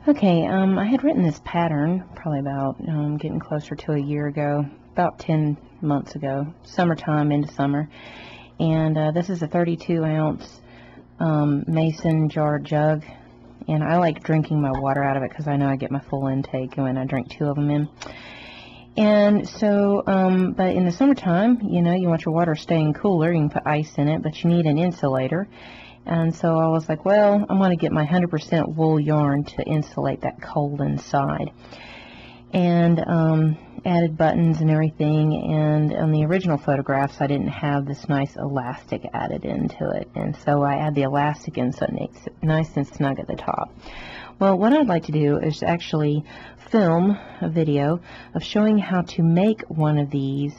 Okay, I had written this pattern probably about getting closer to a year ago, about 10 months ago, summertime into summer. And this is a 32-ounce mason jar jug, and I like drinking my water out of it because I know I get my full intake when I drink 2 of them in. And so, but in the summertime, you know, you want your water staying cooler. You can put ice in it, but you need an insulator. And so I was like, well, I'm going to get my 100% wool yarn to insulate that cold inside. And added buttons and everything. And on the original photographs, I didn't have this nice elastic added into it. And so I add the elastic in so it makes it nice and snug at the top. Well, what I'd like to do is actually film a video of showing how to make one of these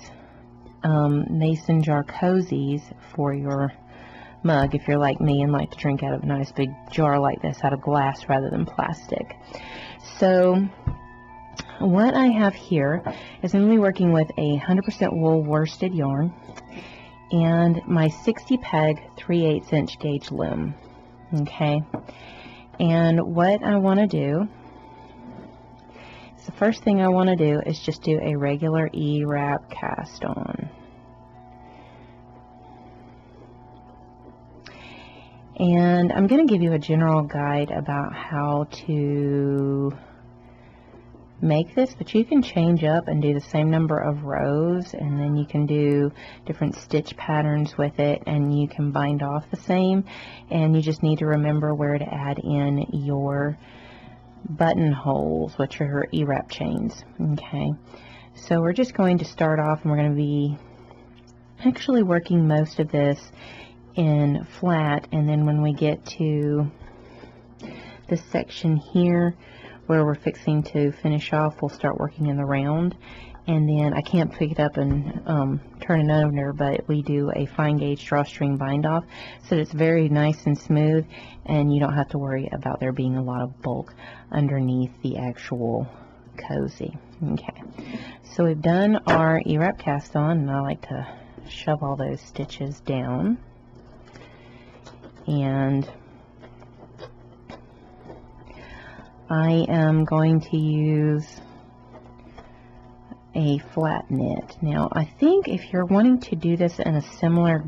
mason jar cozies for your mug if you're like me and like to drink out of a nice big jar like this out of glass rather than plastic. So what I have here is I'm going to be working with a 100% wool worsted yarn and my 60 peg 3/8 inch gauge loom. Okay, and what I want to do, the first thing I want to do is just do a regular E-wrap cast on. And I'm going to give you a general guide about how to make this, but you can change up and do the same number of rows, and then you can do different stitch patterns with it, and you can bind off the same, and you just need to remember where to add in your buttonholes, which are your E-wrap chains. Okay, so we're just going to start off, and we're going to be actually working most of this in flat, and then when we get to this section here where we're fixing to finish off, we'll start working in the round. And then I can't pick it up and turn it over, but we do a fine gauge drawstring bind off so that it's very nice and smooth, and you don't have to worry about there being a lot of bulk underneath the actual cozy. Okay, so we've done our E-wrap cast on, and I like to shove all those stitches down. And I am going to use a flat knit. Now, I think if you're wanting to do this in a similar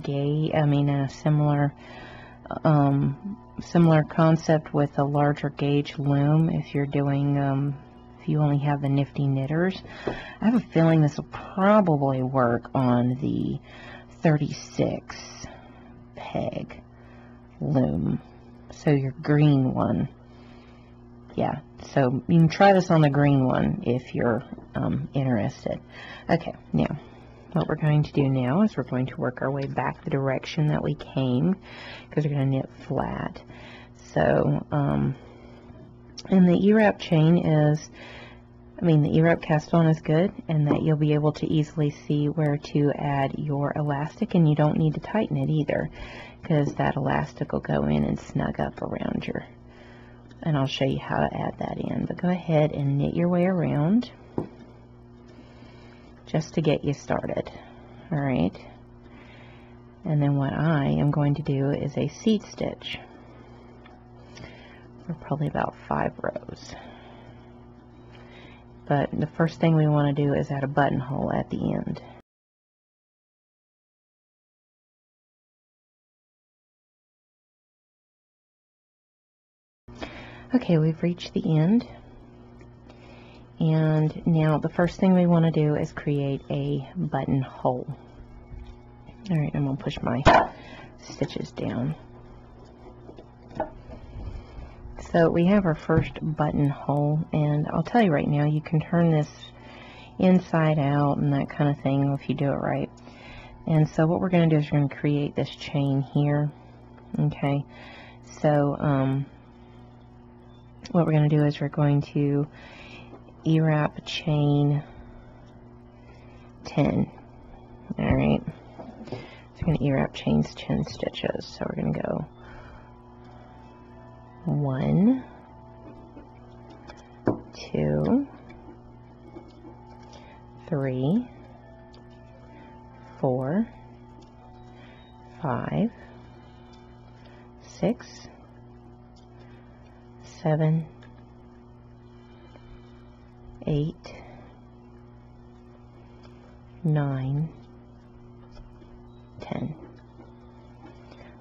similar concept with a larger gauge loom, if you're doing, if you only have the nifty knitters, I have a feeling this will probably work on the 36 peg loom, so your green one. Yeah, so you can try this on the green one if you're interested. Okay, now what we're going to do now is we're going to work our way back the direction that we came, because we're going to knit flat. So and the E-wrap chain is, the E-wrap cast on is good, and that you'll be able to easily see where to add your elastic, and you don't need to tighten it either, because that elastic will go in and snug up around your, and I'll show you how to add that in. But go ahead and knit your way around just to get you started. Alright, and then what I am going to do is a seat stitch for probably about 5 rows. But the first thing we want to do is add a buttonhole at the end. Okay, we've reached the end, and now the first thing we want to do is create a buttonhole. Alright, I'm going to push my stitches down. So we have our first buttonhole, and I'll tell you right now, you can turn this inside out and that kind of thing if you do it right. And so what we're going to do is we're going to create this chain here. Okay, so what we're going to do is we're going to E-wrap chain 10. Alright, so we're going to E-wrap chains 10 stitches. So we're going to go 1, 2, 3, 4, 5, 6, 7, 8, 9, 10.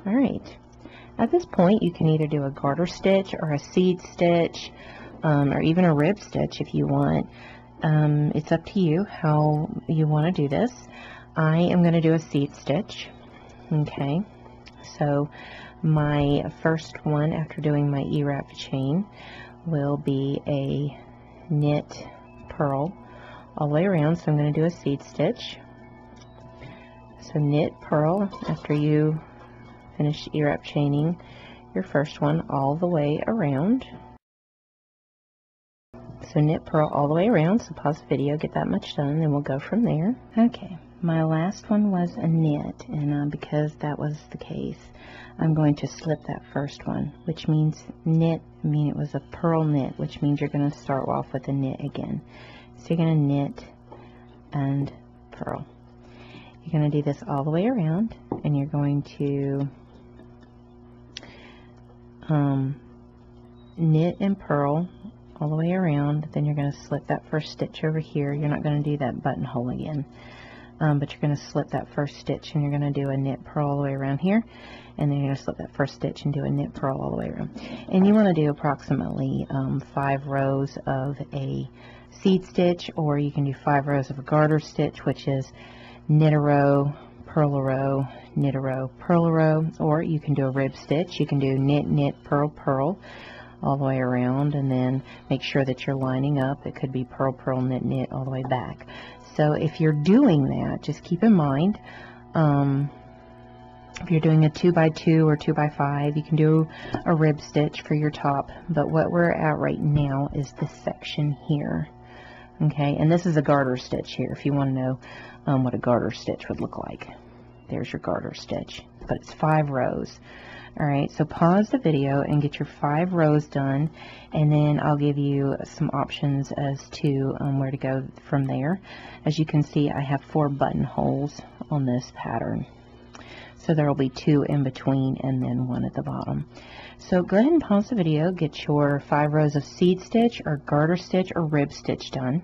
Alright, at this point you can either do a garter stitch or a seed stitch, or even a rib stitch if you want. It's up to you how you want to do this. I am going to do a seed stitch. Okay, so my first one after doing my E-wrap chain will be a knit purl all the way around, so I'm going to do a seed stitch. So knit purl after you finish E-wrap chaining your first one all the way around. So knit purl all the way around, so pause the video, get that much done, then we'll go from there. Okay, my last one was a knit, and because that was the case, I'm going to slip that first one, which means knit, it was a purl knit, which means you're going to start off with a knit again. So you're going to knit and purl. You're going to do this all the way around, and you're going to knit and purl all the way around. Then you're going to slip that first stitch over here. You're not going to do that buttonhole again, but you're going to slip that first stitch, and you're going to do a knit purl all the way around here, and then you're going to slip that first stitch and do a knit purl all the way around. And you want to do approximately 5 rows of a seed stitch, or you can do 5 rows of a garter stitch, which is knit a row, purl a row, knit a row, purl a row, or you can do a rib stitch. You can do knit, knit, purl, purl all the way around, and then make sure that you're lining up. It could be purl, purl, knit, knit all the way back. So if you're doing that, just keep in mind, if you're doing a 2x2 or 2x5, you can do a rib stitch for your top, but what we're at right now is this section here. Okay, and this is a garter stitch here, if you want to know what a garter stitch would look like. There's your garter stitch, but it's 5 rows. Alright, so pause the video and get your 5 rows done, and then I'll give you some options as to where to go from there. As you can see, I have 4 buttonholes on this pattern. So there will be 2 in between and then 1 at the bottom. So go ahead and pause the video, get your 5 rows of seed stitch or garter stitch or rib stitch done.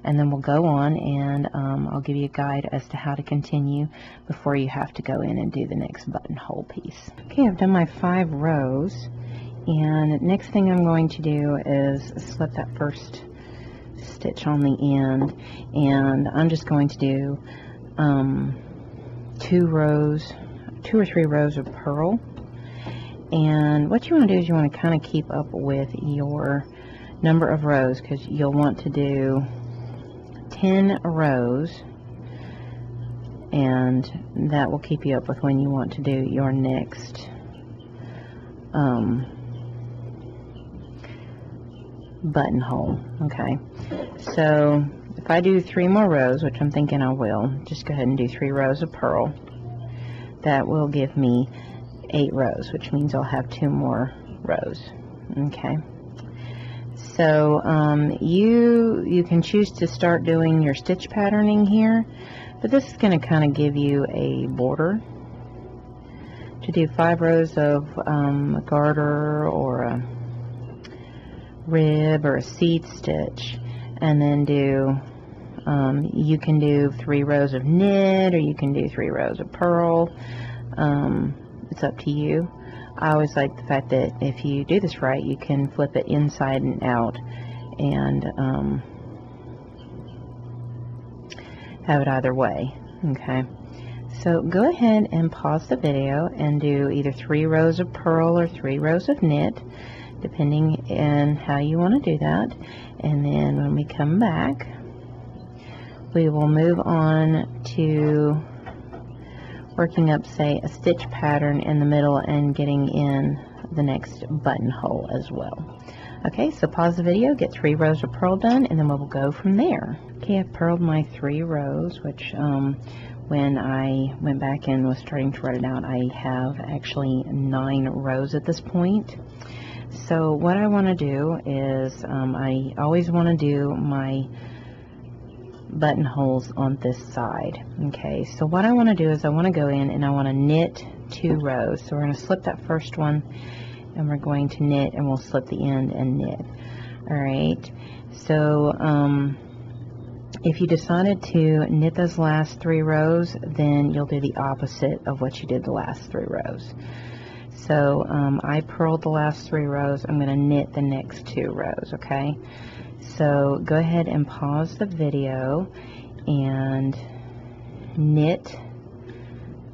And then we'll go on, and I'll give you a guide as to how to continue before you have to go in and do the next buttonhole piece. Okay, I've done my 5 rows, and next thing I'm going to do is slip that first stitch on the end, and I'm just going to do 2 or 3 rows of purl. And what you want to do is you want to kind of keep up with your number of rows, because you'll want to do 10 rows, and that will keep you up with when you want to do your next buttonhole. Okay, so if I do 3 more rows, which I'm thinking I will, just go ahead and do 3 rows of purl. That will give me 8 rows, which means I'll have 2 more rows. Okay. So you can choose to start doing your stitch patterning here, but this is going to kind of give you a border to do 5 rows of a garter or a rib or a seed stitch, and then do you can do 3 rows of knit, or you can do 3 rows of purl. It's up to you. I always like the fact that if you do this right, you can flip it inside and out and have it either way. Okay, so go ahead and pause the video and do either 3 rows of purl or 3 rows of knit, depending on how you want to do that. And then when we come back, we will move on to working up, say, a stitch pattern in the middle and getting in the next buttonhole as well. Okay, so pause the video, get 3 rows of purl done, and then we'll go from there. Okay, I've purled my 3 rows, which when I went back and was starting to write it out, I have actually 9 rows at this point. So what I want to do is I always want to do my buttonholes on this side. Okay, so what I want to do is I want to go in and I want to knit 2 rows. So we're going to slip that first one, and we're going to knit, and we'll slip the end and knit. Alright, so if you decided to knit those last 3 rows, then you'll do the opposite of what you did the last 3 rows. So I purled the last 3 rows. I'm going to knit the next 2 rows, okay? So go ahead and pause the video and knit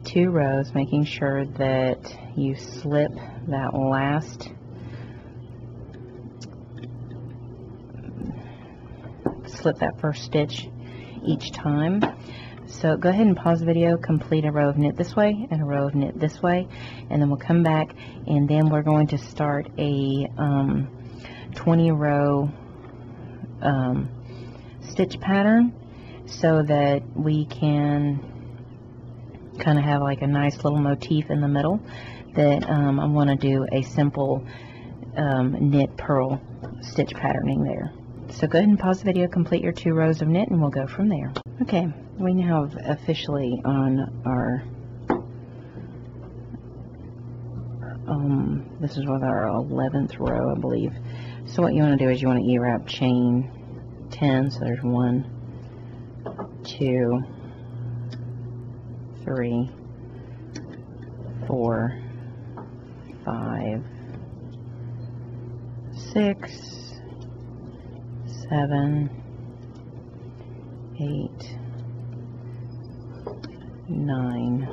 2 rows, making sure that you slip that last first stitch each time. So go ahead and pause the video, complete a row of knit this way and a row of knit this way, and then we'll come back and then we're going to start a 20 row stitch pattern so that we can kind of have like a nice little motif in the middle that I want to do a simple knit purl stitch patterning there. So go ahead and pause the video, complete your 2 rows of knit, and we'll go from there. Okay, we now have officially on our, this is with our 11th row, I believe. So what you want to do is you want to E-wrap chain 10, so there's 1, 2, 3, 4, 5, 6, 7, 8, 9,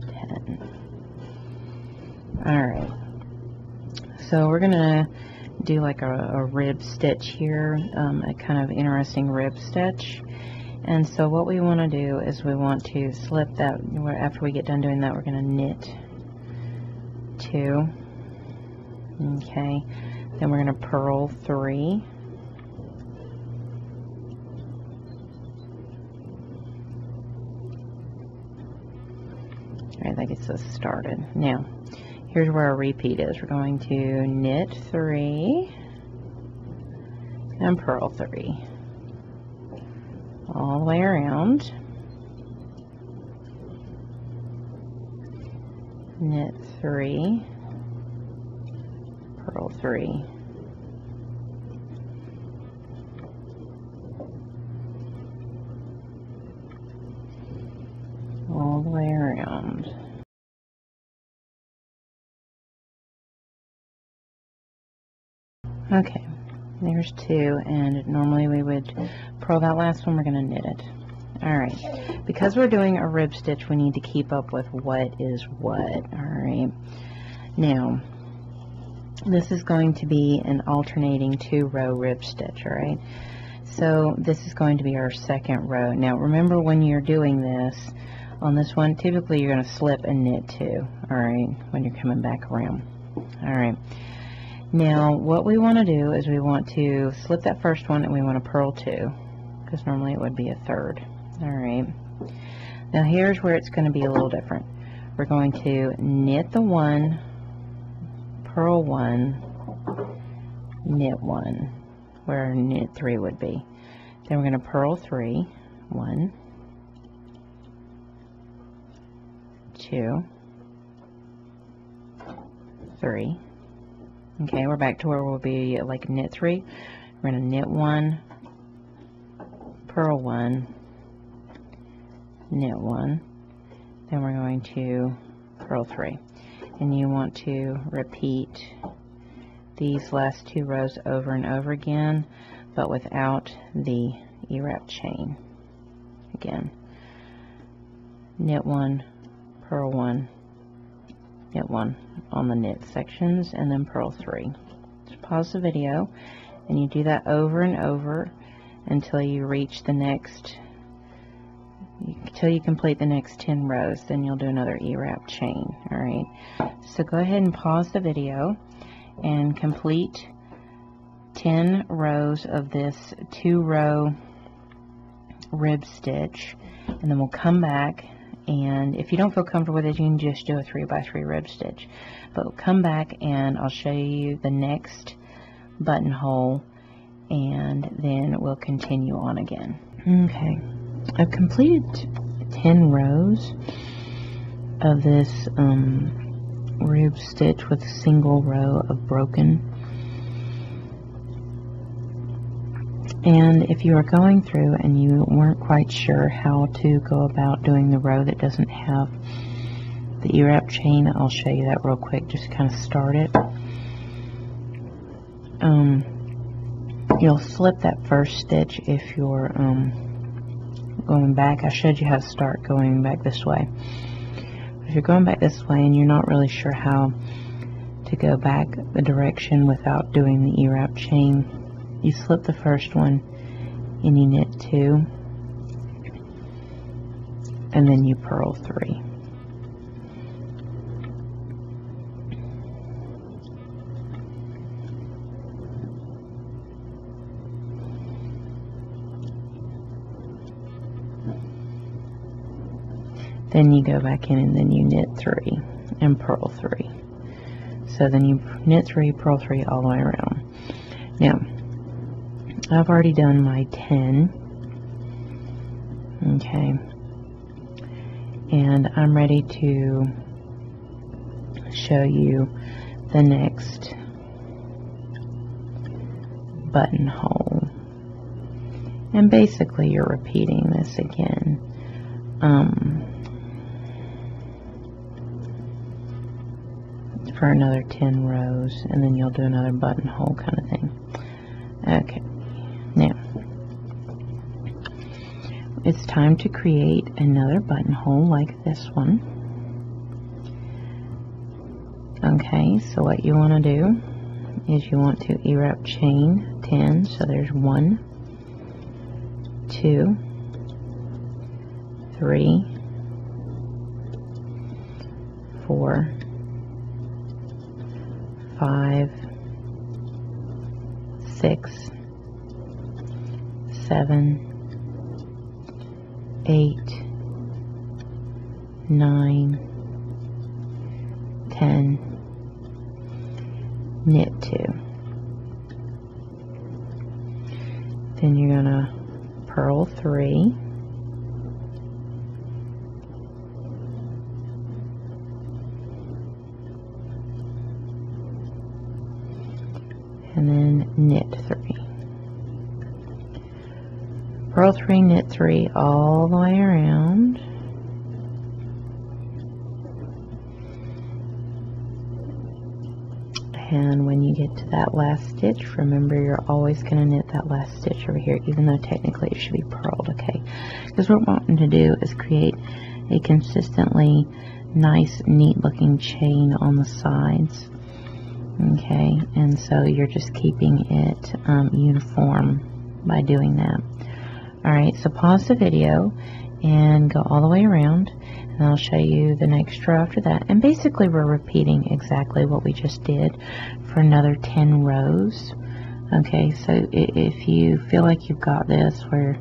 10. Alright, so we're going to do like a rib stitch here, a kind of interesting rib stitch. And so what we want to do is we want to slip that, after we get done doing that, we're going to knit 2. Okay, then we're going to purl 3. Alright, that gets us started. Now, here's where our repeat is. We're going to knit 3 and purl 3 all the way around. Knit 3, purl 3. All the way around. Okay, there's 2, and normally we would purl that last one. We're going to knit it. Alright, because we're doing a rib stitch, we need to keep up with what is what. Alright, now this is going to be an alternating 2-row rib stitch. Alright, so this is going to be our 2nd row. Now remember, when you're doing this on this one, typically you're going to slip and knit 2, alright, when you're coming back around. Alright, now what we want to do is we want to slip that first one and we want to purl 2, because normally it would be a 3rd. Alright, now here's where it's going to be a little different. We're going to knit the 1, purl 1, knit 1, where knit 3 would be. Then we're going to purl 3, 1, 2, 3. Okay, we're back to where we'll be like knit 3. We're going to knit 1, purl 1, knit 1, then we're going to purl 3. And you want to repeat these last 2 rows over and over again, but without the E-wrap chain. Again, knit 1, purl 1, knit 1 on the knit sections, and then purl 3. Just pause the video, and you do that over and over until you reach the next, until you complete the next 10 rows. Then you'll do another E-wrap chain. Alright, so go ahead and pause the video and complete 10 rows of this 2-row rib stitch, and then we'll come back, and if you don't feel comfortable with it, you can just do a 3x3 rib stitch, but we'll come back and I'll show you the next buttonhole, and then we'll continue on again. Okay, I've completed 10 rows of this rib stitch with a single row of broken And if you are going through and you weren't quite sure how to go about doing the row that doesn't have the E-wrap chain, I'll show you that real quick, just to kind of start it. You'll slip that first stitch if you're going back. I showed you how to start going back this way. If you're going back this way and you're not really sure how to go back the direction without doing the E-wrap chain, you slip the first one and you knit 2, and then you purl 3. Then you go back in and then you knit 3 and purl 3. So then you knit 3, purl 3 all the way around. Now, I've already done my 10. Okay. And I'm ready to show you the next buttonhole. And basically you're repeating this again. For another 10 rows, and then you'll do another buttonhole kind of thing. Okay, now it's time to create another buttonhole like this one. Okay, so what you want to do is you want to E-wrap chain 10, so there's 1, 2, 3, 4, 5, 6, 7, 8, 9, 10, knit 2. Then you're going to purl 3. And then knit 3. Purl 3, knit 3 all the way around. And when you get to that last stitch, remember you're always going to knit that last stitch over here, even though technically it should be purled, okay? Because what we're wanting to do is create a consistently nice, neat looking chain on the sides. Okay, and so you're just keeping it uniform by doing that. Alright, so pause the video and go all the way around, and I'll show you the next row after that. And basically we're repeating exactly what we just did for another 10 rows. Okay, so if you feel like you've got this, where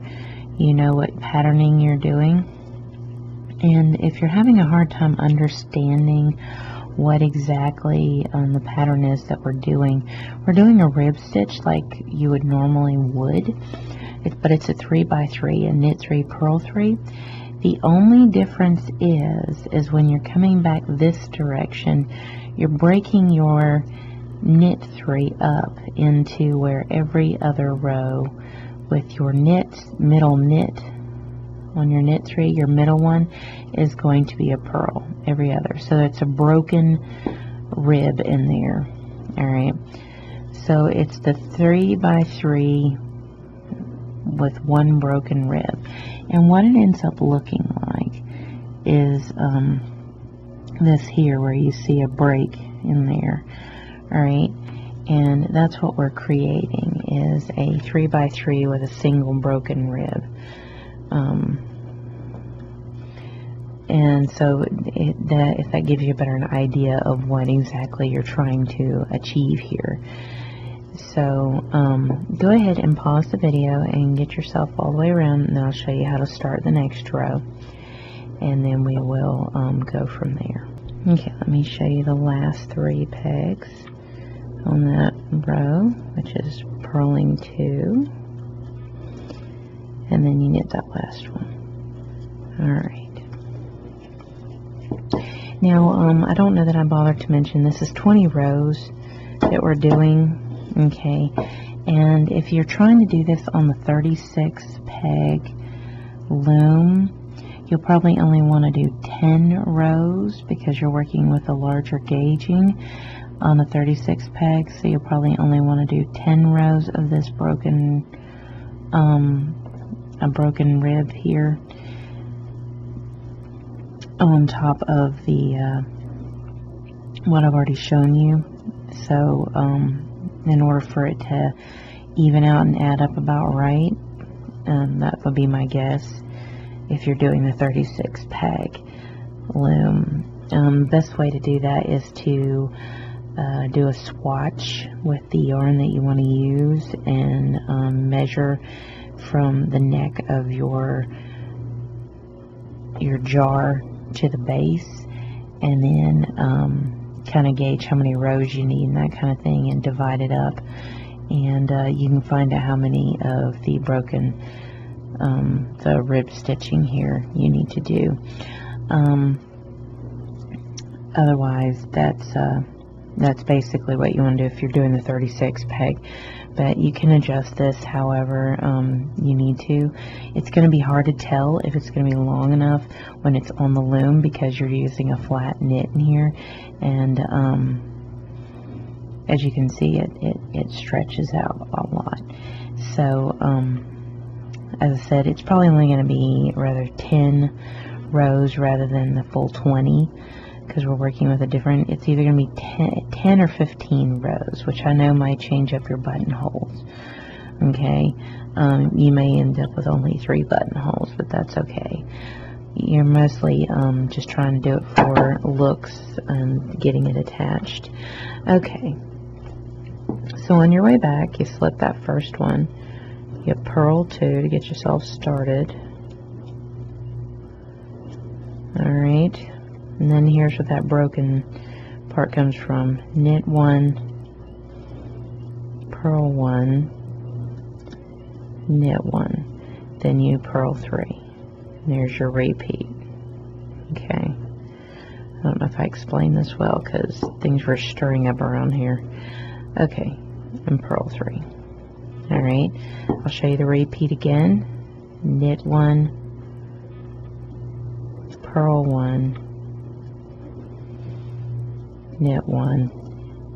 you know what patterning you're doing, and if you're having a hard time understanding what exactly the pattern is that we're doing a rib stitch like you would normally would, but it's a 3 by 3 and knit 3, purl 3. The only difference is when you're coming back this direction, you're breaking your knit 3 up into where every other row with your middle knit on your knit 3, your middle one is going to be a purl every other. So it's a broken rib in there. Alright. So it's the 3 by 3 with one broken rib. And what it ends up looking like is this here where you see a break in there. Alright. And that's what we're creating, is a 3 by 3 with a single broken rib. And so if that gives you a better idea of what exactly you're trying to achieve here. So go ahead and pause the video and get yourself all the way around, and I'll show you how to start the next row, and then we will go from there. Okay, let me show you the last 3 pegs on that row, which is purling 2, and then you knit that last one. Alright. Now, I don't know that I bothered to mention, this is 20 rows that we're doing, okay, And if you're trying to do this on the 36 peg loom, you'll probably only want to do 10 rows because you're working with a larger gauging on a 36 peg, so you'll probably only want to do 10 rows of this broken a broken rib here on top of the what I've already shown you. So in order for it to even out and add up about right, that would be my guess if you're doing the 36 peg loom. Best way to do that is to do a swatch with the yarn that you want to use and measure from the neck of your jar to the base, and then kind of gauge how many rows you need and that kind of thing, and divide it up, and you can find out how many of the broken the rib stitching here you need to do. Otherwise, that's basically what you want to do if you're doing the 36 peg. But you can adjust this however you need to. It's going to be hard to tell if it's going to be long enough when it's on the loom because you're using a flat knit in here, and as you can see, it stretches out a lot. So as I said, it's probably only going to be rather 10 rows rather than the full 20, because we're working with a different, it's either going to be 10 or 15 rows, which I know might change up your buttonholes. Okay, you may end up with only 3 buttonholes, but that's okay. You're mostly just trying to do it for looks and getting it attached. Okay, so on your way back, you slip that first one, you purl 2 to get yourself started. Alright, and then here's where that broken part comes from. Knit 1, purl 1, knit 1, then you purl 3. And there's your repeat. Okay, I don't know if I explained this well because things were stirring up around here. Okay, and purl 3. Alright, I'll show you the repeat again. Knit 1, purl 1, knit 1,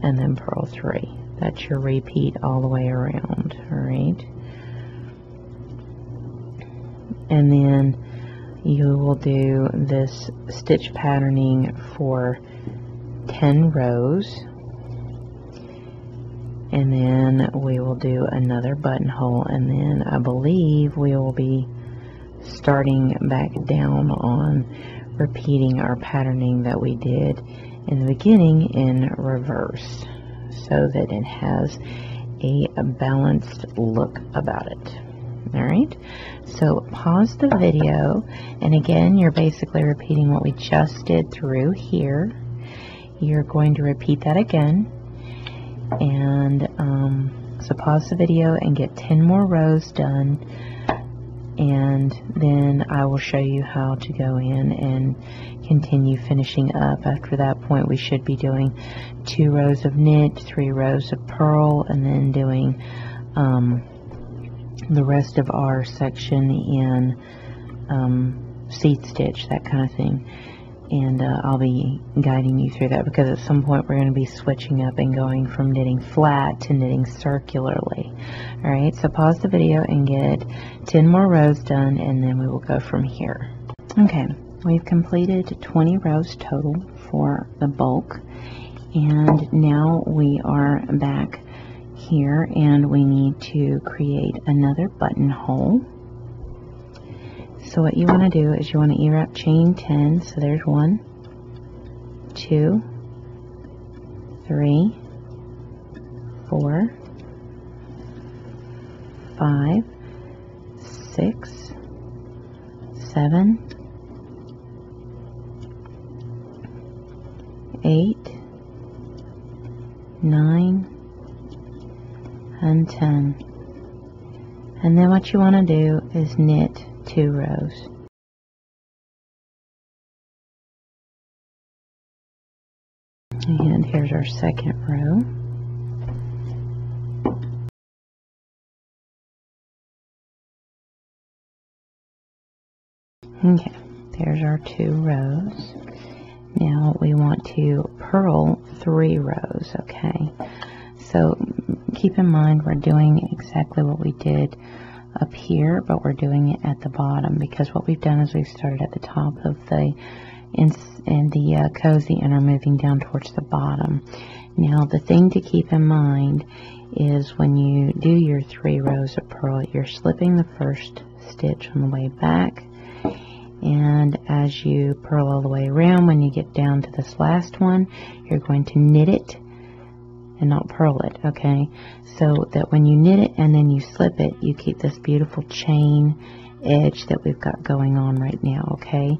and then purl 3. That's your repeat all the way around. Alright, and then you will do this stitch patterning for 10 rows, and then we will do another buttonhole, and then I believe we will be starting back down on repeating our patterning that we did in the beginning in reverse, so that it has a balanced look about it. Alright, so pause the video, and again you're basically repeating what we just did through here. You're going to repeat that again, and so pause the video and get 10 more rows done, and then I will show you how to go in and continue finishing up. After that point we should be doing 2 rows of knit, 3 rows of purl, and then doing the rest of our section in seat stitch, that kind of thing. And I'll be guiding you through that, because at some point we're going to be switching up and going from knitting flat to knitting circularly. Alright, so pause the video and get 10 more rows done, and then we will go from here. Okay, we've completed 20 rows total for the bulk, and now we are back here and we need to create another buttonhole. So what you want to do is you want to E-wrap chain 10, so there's 1, 2, 3, 4, 5, 6, 7, 8, 9, and 10. And then what you want to do is knit 2 rows. And here's our second row. Okay, there's our 2 rows. Now we want to purl 3 rows, okay? So keep in mind we're doing exactly what we did up here, but we're doing it at the bottom, because what we've done is we've started at the top of the cozy and are moving down towards the bottom. Now the thing to keep in mind is when you do your 3 rows of purl, you're slipping the first stitch on the way back, and as you purl all the way around, when you get down to this last one, you're going to knit it and not purl it, okay? So that when you knit it and then you slip it, you keep this beautiful chain edge that we've got going on right now, okay?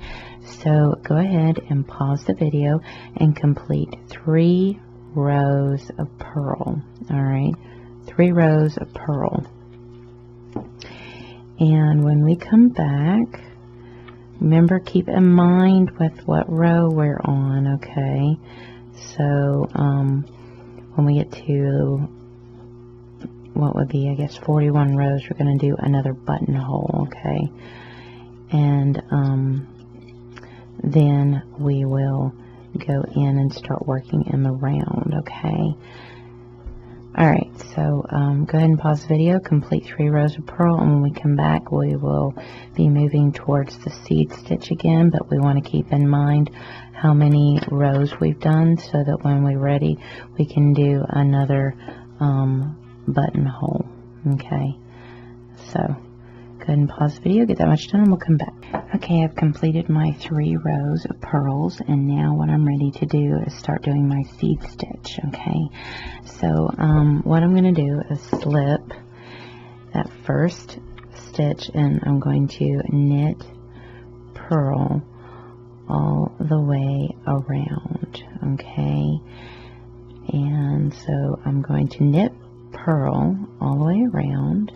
So go ahead and pause the video and complete 3 rows of purl, all right? 3 rows of purl. And when we come back, remember, keep in mind with what row we're on, okay? So when we get to what would be, I guess, 41 rows, we're going to do another buttonhole, okay? And then we will go in and start working in the round, okay? Alright, so go ahead and pause the video, complete 3 rows of purl, and when we come back we will be moving towards the seed stitch again, but we want to keep in mind how many rows we've done so that when we're ready we can do another buttonhole, okay? So go ahead and pause the video, get that much done, and we'll come back. Okay, I've completed my 3 rows of purls, and now what I'm ready to do is start doing my seed stitch, okay? So what I'm going to do is slip that first stitch, and I'm going to knit purl all the way around, okay? And so I'm going to knit purl all the way around,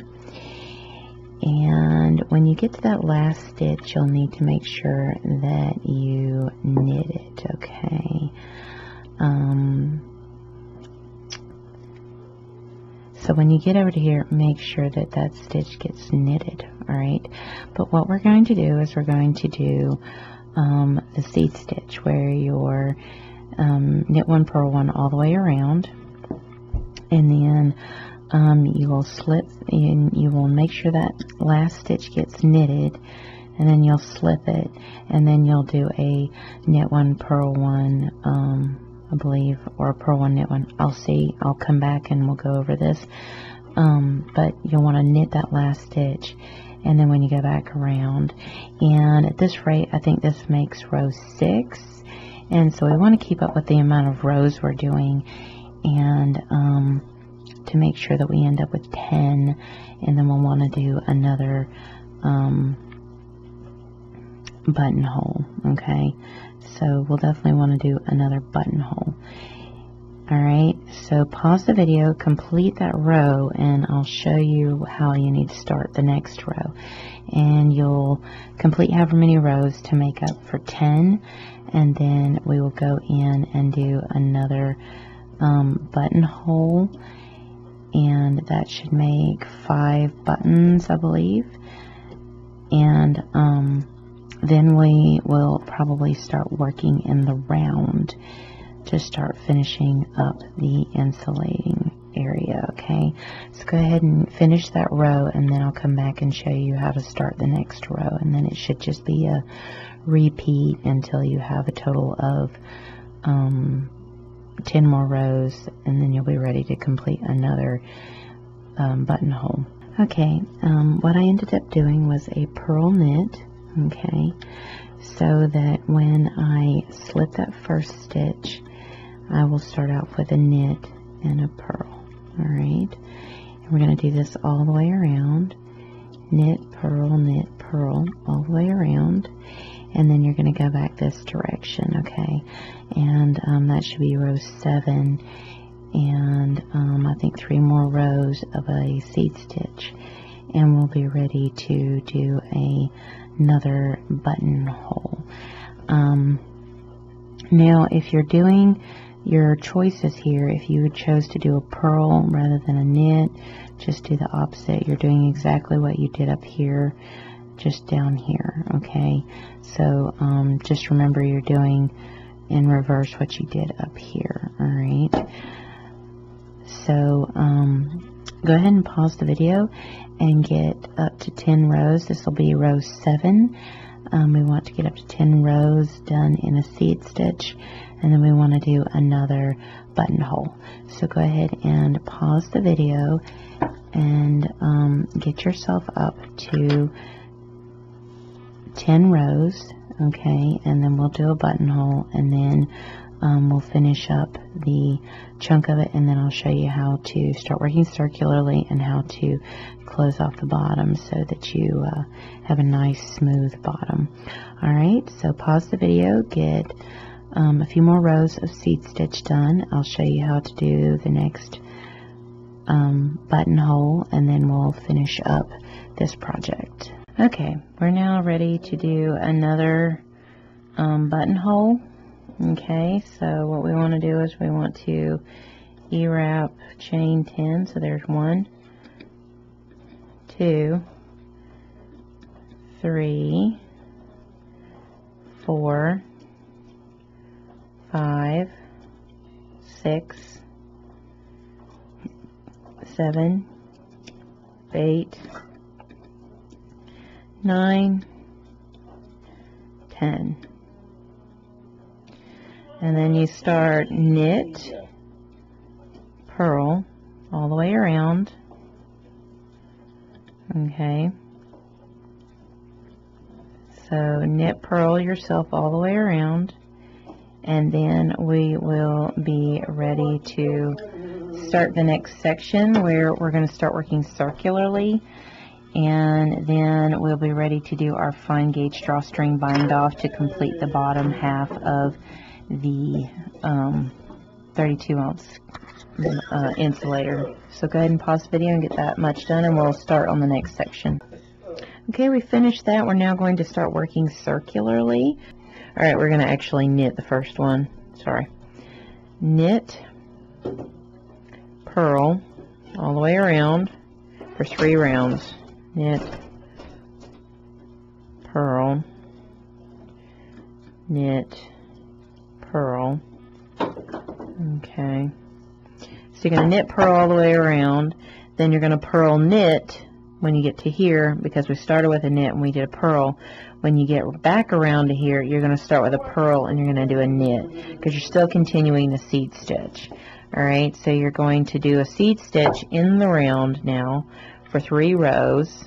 and when you get to that last stitch you'll need to make sure that you knit it, okay? So when you get over to here, make sure that that stitch gets knitted, alright? But what we're going to do is we're going to do the seed stitch where you're knit 1, purl 1 all the way around, and then you will slip, and you will make sure that last stitch gets knitted, and then you'll slip it, and then you'll do a knit 1, purl 1, I believe, or purl 1, knit 1. I'll see. I'll come back and we'll go over this. But you'll want to knit that last stitch, and then when you go back around, and at this rate, I think this makes row 6, and so we want to keep up with the amount of rows we're doing, and to make sure that we end up with 10, and then we'll want to do another buttonhole, okay? So we'll definitely want to do another buttonhole. Alright, so pause the video, complete that row, and I'll show you how you need to start the next row. And you'll complete however many rows to make up for 10, and then we will go in and do another buttonhole, and that should make 5 buttons, I believe. And then we will probably start working in the round to start finishing up the insulating area, okay? So go ahead and finish that row, and then I'll come back and show you how to start the next row, and then it should just be a repeat until you have a total of 10 more rows, and then you'll be ready to complete another buttonhole. Okay, what I ended up doing was a purl knit, okay, so that when I slip that first stitch, I will start out with a knit and a purl, alright? And we're going to do this all the way around, knit, purl, all the way around, and then you're going to go back this direction, okay? And that should be row 7, and I think 3 more rows of a seed stitch, and we'll be ready to do another buttonhole. Now, if you're doing your choices here, if you chose to do a purl rather than a knit, just do the opposite. You're doing exactly what you did up here just down here. Okay, so just remember you're doing in reverse what you did up here. All right, so go ahead and pause the video and get up to 10 rows. This will be row 7. We want to get up to 10 rows done in a seed stitch, and then we want to do another buttonhole. So go ahead and pause the video and get yourself up to 10 rows, okay, and then we'll do a buttonhole, and then we'll finish up the chunk of it, and then I'll show you how to start working circularly and how to close off the bottom so that you have a nice smooth bottom. Alright, so pause the video, get a few more rows of seed stitch done. I'll show you how to do the next buttonhole, and then we'll finish up this project. Okay, we're now ready to do another buttonhole. Okay, so what we want to do is we want to E-wrap chain 10. So there's 1, 2, 3, 4, 5, 6, 7, 8, 9, 10. And then you start knit, purl all the way around. Okay. So knit, purl yourself all the way around, and then we will be ready to start the next section where we're going to start working circularly, and then we'll be ready to do our fine gauge drawstring bind off to complete the bottom half of the 32-ounce insulator. So go ahead and pause the video and get that much done, and we'll start on the next section. Okay, we finished that. We're now going to start working circularly. Alright, we're going to actually knit the first one. Sorry. Knit, purl all the way around for 3 rounds. Knit, purl, knit, purl. Okay. So you're going to knit, purl all the way around. Then you're going to purl, knit when you get to here, because we started with a knit and we did a purl. When you get back around to here, you're going to start with a purl and you're going to do a knit, because you're still continuing the seed stitch. Alright, so you're going to do a seed stitch in the round now for 3 rows.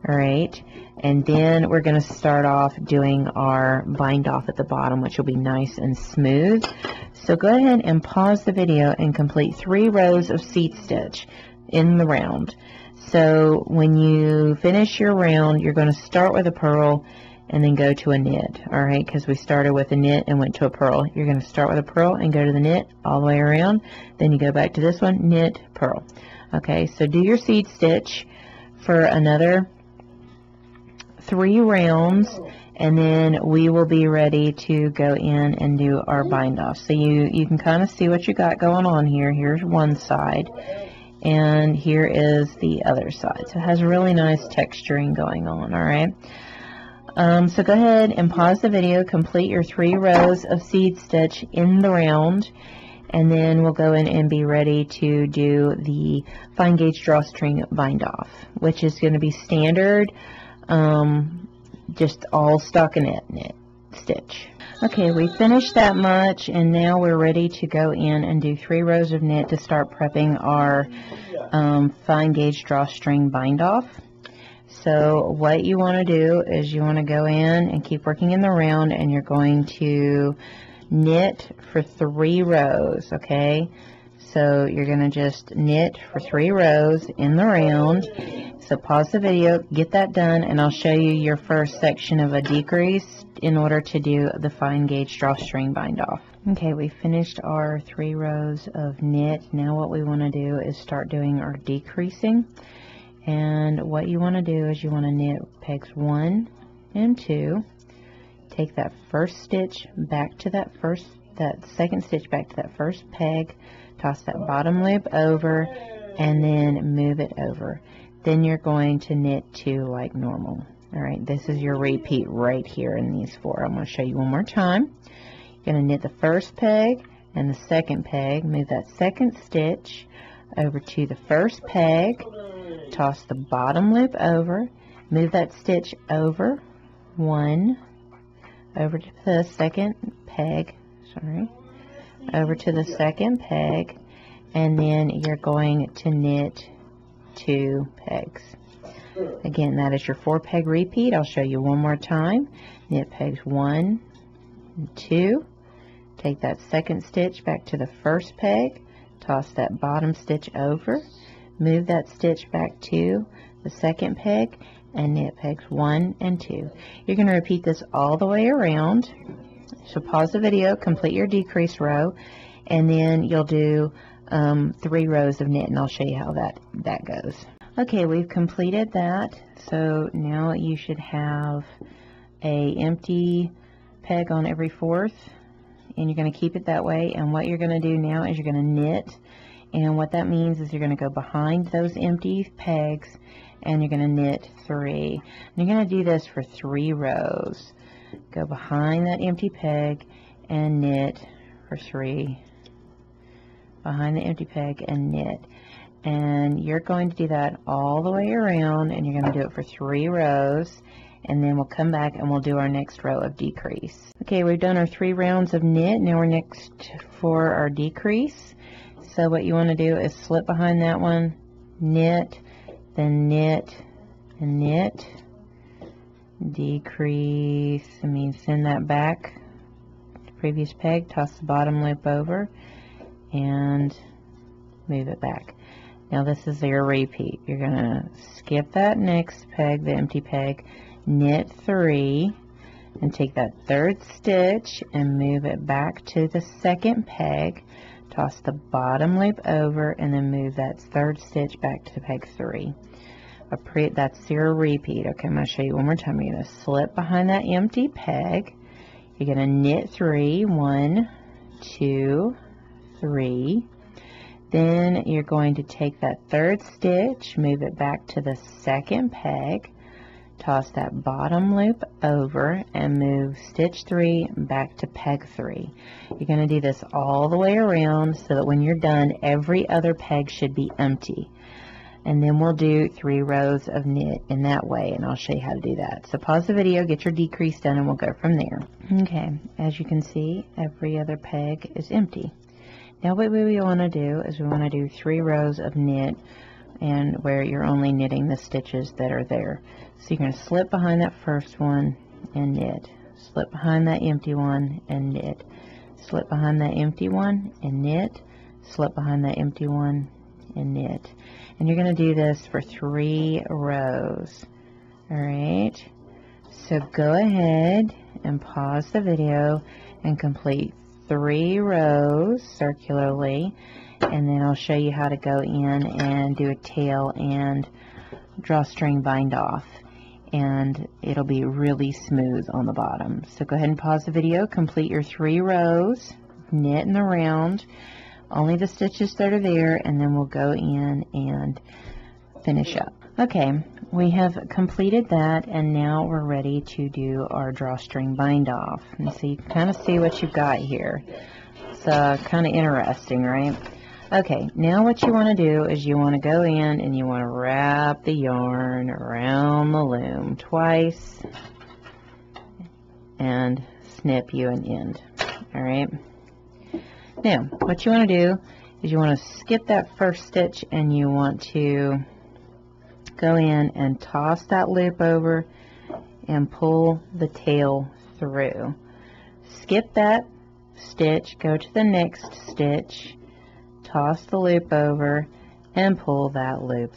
Alright, and then we're going to start off doing our bind off at the bottom, which will be nice and smooth. So go ahead and pause the video and complete 3 rows of seed stitch in the round. So when you finish your round, you're going to start with a purl and then go to a knit. Alright, because we started with a knit and went to a purl. You're going to start with a purl and go to the knit all the way around. Then you go back to this one, knit, purl. Okay, so do your seed stitch for another 3 rounds, and then we will be ready to go in and do our bind off. So you can kind of see what you got going on here. Here's one side, and here is the other side. So it has really nice texturing going on. Alright, so go ahead and pause the video, complete your 3 rows of seed stitch in the round, and then we'll go in and be ready to do the fine gauge drawstring bind off, which is going to be standard, just all stockinette knit stitch. Okay, we finished that much, and now we're ready to go in and do 3 rows of knit to start prepping our fine gauge drawstring bind off. So what you want to do is you want to go in and keep working in the round, and you're going to knit for 3 rows. Okay, so you're going to just knit for 3 rows in the round. So pause the video, get that done, and I'll show you your first section of a decrease in order to do the fine gauge drawstring bind off. Okay, we finished our 3 rows of knit. Now what we want to do is start doing our decreasing. And what you want to do is you want to knit pegs 1 and 2. Take that first stitch back to that second stitch back to that first peg, toss that bottom loop over, and then move it over. Then you're going to knit 2 like normal. Alright, this is your repeat right here in these 4. I'm going to show you one more time. You're going to knit the first peg and the second peg, move that second stitch over to the first peg, toss the bottom loop over, move that stitch over 1, over to the second peg, over to the second peg, and then you're going to knit 2 pegs. Again, that is your 4 peg repeat. I'll show you one more time. Knit pegs 1 and 2. Take that second stitch back to the first peg, toss that bottom stitch over, move that stitch back to the second peg, and knit pegs 1 and 2. You're going to repeat this all the way around. So pause the video, complete your decrease row, and then you'll do 3 rows of knit, and I'll show you how that goes. Okay, we've completed that. So now you should have a empty peg on every 4th, and you're going to keep it that way. And what you're going to do now is you're going to knit, and what that means is you're going to go behind those empty pegs and you're going to knit 3. And you're going to do this for 3 rows. Go behind that empty peg and knit for 3. Behind the empty peg and knit. And you're going to do that all the way around, and you're going to do it for 3 rows, and then we'll come back and we'll do our next row of decrease. Okay, we've done our 3 rounds of knit. Now we're next for our decrease. So what you want to do is slip behind that one, knit, then knit and knit, decrease. I mean, send that back to the previous peg, toss the bottom loop over, and move it back. Now this is your repeat. You're going to skip that next peg, the empty peg, knit 3, and take that 3rd stitch and move it back to the second peg, toss the bottom loop over, and then move that 3rd stitch back to peg 3. That's your repeat. Okay, I'm going to show you one more time. You're going to slip behind that empty peg. You're going to knit 3, 1, 2, 3. Then you're going to take that 3rd stitch, move it back to the second peg, toss that bottom loop over, and move stitch 3 back to peg 3. You're going to do this all the way around so that when you're done, every other peg should be empty. And then we'll do 3 rows of knit in that way, and I'll show you how to do that. So pause the video, get your decrease done, and we'll go from there. Okay, as you can see, every other peg is empty. Now what we want to do is we want to do 3 rows of knit, and where you're only knitting the stitches that are there. So you're going to slip behind that first one and knit, slip behind that empty one and knit, slip behind that empty one and knit, slip behind that empty one and knit. And you're going to do this for 3 rows. Alright, so go ahead and pause the video and complete 3 rows circularly, and then I'll show you how to go in and do a tail and drawstring bind off, and it'll be really smooth on the bottom. So go ahead and pause the video, complete your 3 rows, knit in the round, only the stitches that are there, and then we'll go in and finish up. Okay, we have completed that, and now we're ready to do our drawstring bind off. And so you can kind of see what you've got here. It's kind of interesting, right? Okay, now what you want to do is you want to go in and you want to wrap the yarn around the loom twice and snip you an end. Alright, now what you want to do is you want to skip that first stitch, and you want to go in and toss that loop over and pull the tail through. Skip that stitch, go to the next stitch, toss the loop over, and pull that loop,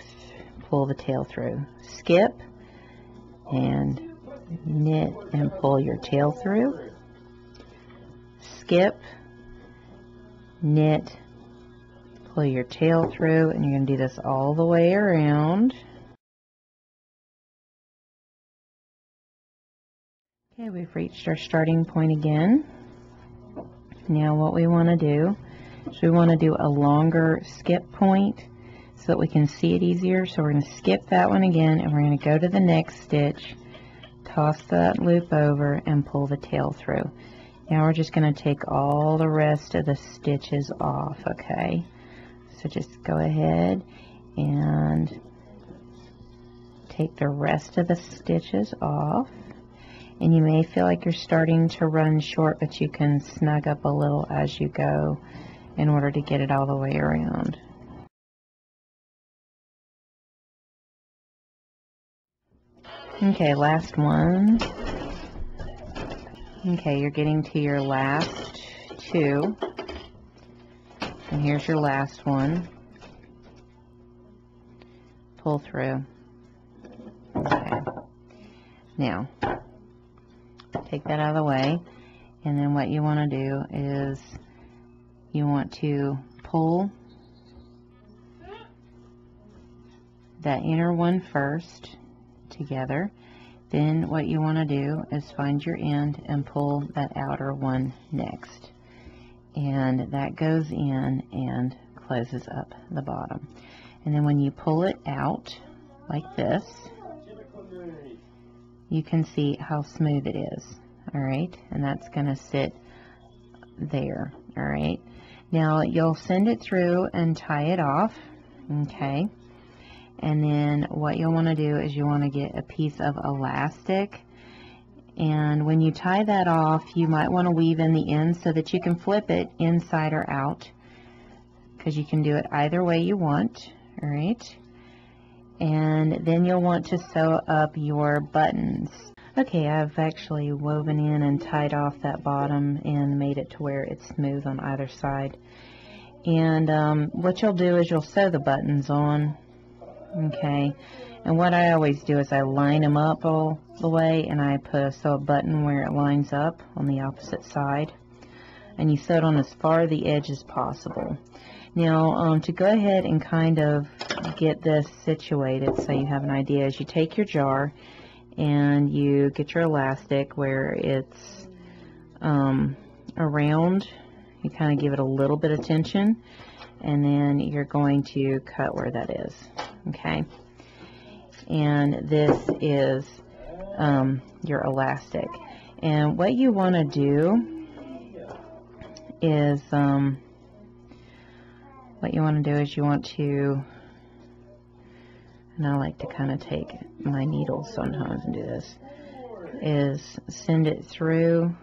pull the tail through. Skip and knit and pull your tail through. Skip, knit, pull your tail through, and you're going to do this all the way around. Okay, we've reached our starting point again. Now what we want to do is we want to do a longer skip point so that we can see it easier. So we're going to skip that one again, and we're going to go to the next stitch, toss that loop over and pull the tail through. Now we're just going to take all the rest of the stitches off, okay? So just go ahead and take the rest of the stitches off. And you may feel like you're starting to run short, but you can snug up a little as you go in order to get it all the way around. Okay, last one. Okay, you're getting to your last two. And here's your last one. Pull through. Okay. Now, take that out of the way, and then what you want to do is you want to pull that inner one first together. Then what you want to do is find your end and pull that outer one next, and that goes in and closes up the bottom. And then when you pull it out like this, you can see how smooth it is. Alright, and that's going to sit there. Alright, now you'll send it through and tie it off. Okay, and then what you'll want to do is you want to get a piece of elastic, and when you tie that off, you might want to weave in the ends so that you can flip it inside or out, because you can do it either way you want. Alright, and then you'll want to sew up your buttons. Okay, I've actually woven in and tied off that bottom and made it to where it's smooth on either side. And what you'll do is you'll sew the buttons on. Okay, and what I always do is I line them up all the way, and I sew a button where it lines up on the opposite side, and you sew it on as far the edge as possible. Now, to go ahead and kind of get this situated so you have an idea, is you take your jar and you get your elastic where it's around. You kind of give it a little bit of tension, and then you're going to cut where that is. Okay, and this is your elastic, and what you want to do is you want to, and I like to kind of take my needle sometimes and do this, is send it through,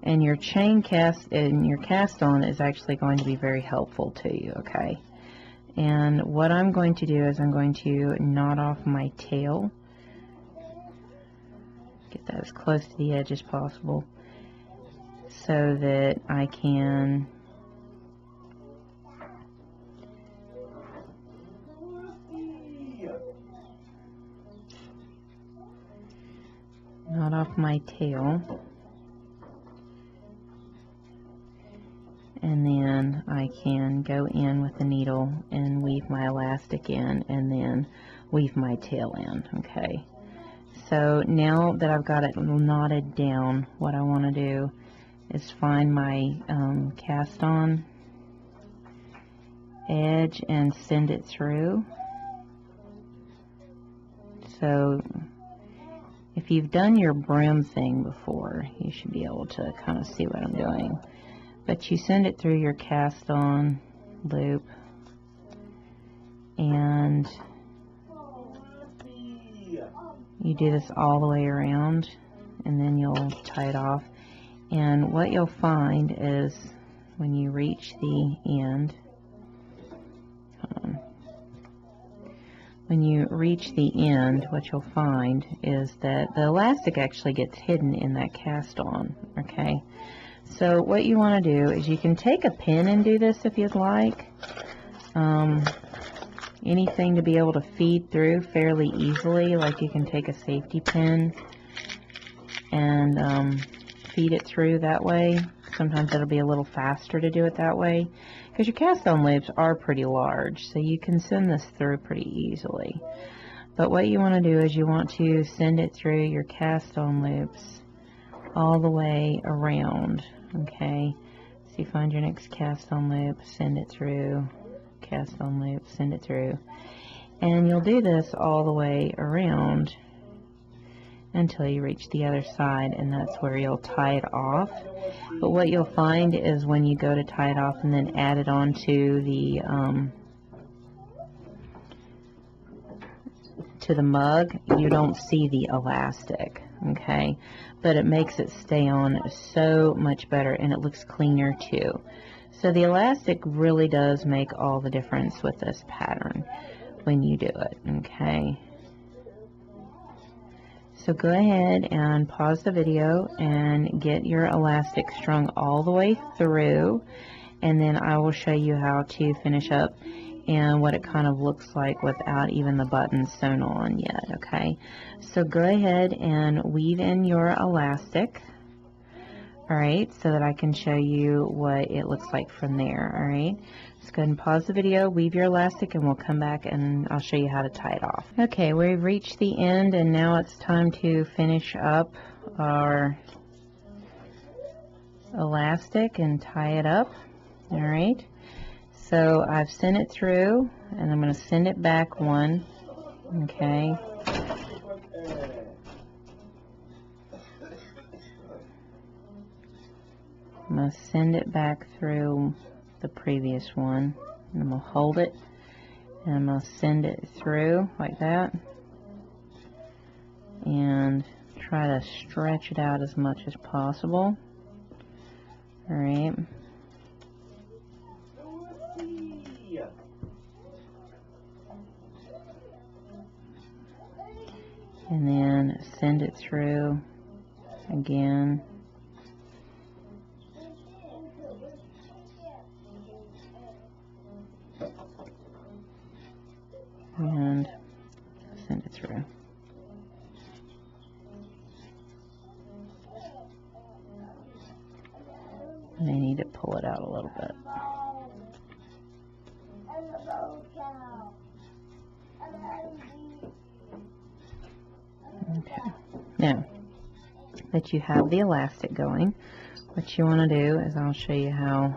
and your chain cast and your cast on is actually going to be very helpful to you. Okay, and what I'm going to do is I'm going to knot off my tail, get that as close to the edge as possible so that I can knot off my tail, and then I can go in with the needle and weave my elastic in and then weave my tail in. Okay, so now that I've got it knotted down, what I want to do is find my cast on edge and send it through. So if you've done your brim thing before, you should be able to kind of see what I'm doing. But you send it through your cast on loop, and you do this all the way around, and then you'll tie it off. And what you'll find is when you reach the end, when you reach the end, what you'll find is that the elastic actually gets hidden in that cast on. Okay, so what you want to do is you can take a pin and do this if you'd like. Anything to be able to feed through fairly easily, like you can take a safety pin and feed it through that way. Sometimes it'll be a little faster to do it that way, because your cast on loops are pretty large, so you can send this through pretty easily. But what you want to do is you want to send it through your cast on loops all the way around. Okay, so you find your next cast on loop, send it through, cast on loop, send it through, and you'll do this all the way around until you reach the other side, and that's where you'll tie it off. But what you'll find is when you go to tie it off and then add it onto the mug, you don't see the elastic, okay? But it makes it stay on so much better, and it looks cleaner too. So the elastic really does make all the difference with this pattern when you do it, okay? So go ahead and pause the video and get your elastic strung all the way through, and then I will show you how to finish up and what it kind of looks like without even the buttons sewn on yet, okay? So go ahead and weave in your elastic, alright, so that I can show you what it looks like from there, alright? Let's go ahead and pause the video, weave your elastic, and we'll come back and I'll show you how to tie it off. Okay, we've reached the end, and now it's time to finish up our elastic and tie it up, alright? So I've sent it through, and I'm going to send it back one, okay? I'm going to send it back through the previous one, and I'm going to hold it, and I'm going to send it through like that, and try to stretch it out as much as possible, alright? And then send it through again. And send it through. And I need to pull it out a little bit. Okay. Now that you have the elastic going, what you want to do is I'll show you how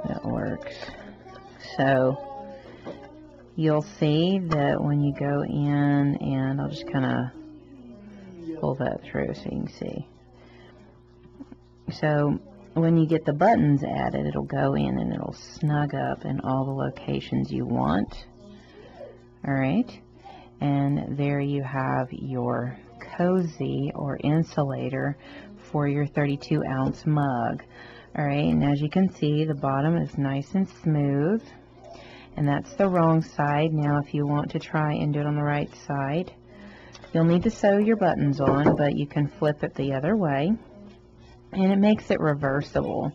that works. So you'll see that when you go in, and I'll just kind of pull that through so you can see. So when you get the buttons added, it'll go in and it'll snug up in all the locations you want. Alright, and there you have your cozy or insulator for your 32-ounce mug. Alright, and as you can see, the bottom is nice and smooth, and that's the wrong side. Now if you want to try and do it on the right side, you'll need to sew your buttons on, but you can flip it the other way, and it makes it reversible,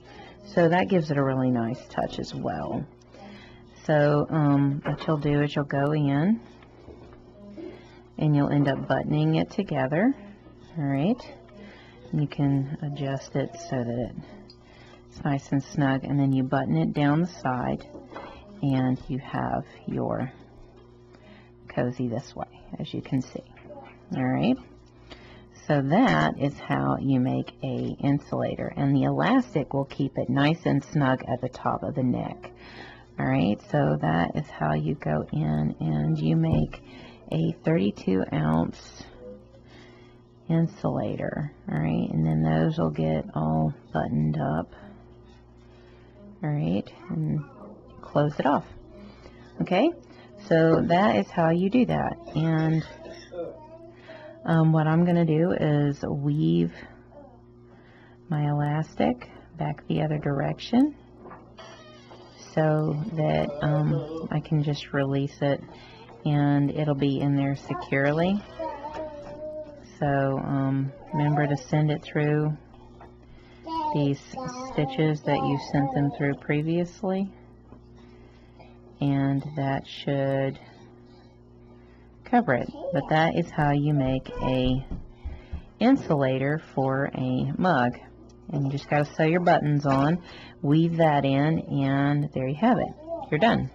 so that gives it a really nice touch as well. So what you'll do is you'll go in and you'll end up buttoning it together. Alright, you can adjust it so that it's nice and snug, and then you button it down the side, and you have your cozy this way, as you can see. Alright, so that is how you make a insulator, and the elastic will keep it nice and snug at the top of the neck. Alright, so that is how you go in and you make a 32-ounce insulator. Alright, and then those will get all buttoned up. Alright, and close it off. Okay, so that is how you do that. And what I'm going to do is weave my elastic back the other direction, so that I can just release it and it'll be in there securely. So remember to send it through these stitches that you sent them through previously, and that should cover it. But that is how you make a insulator for a mug. And you just got to sew your buttons on, weave that in, and there you have it. You're done.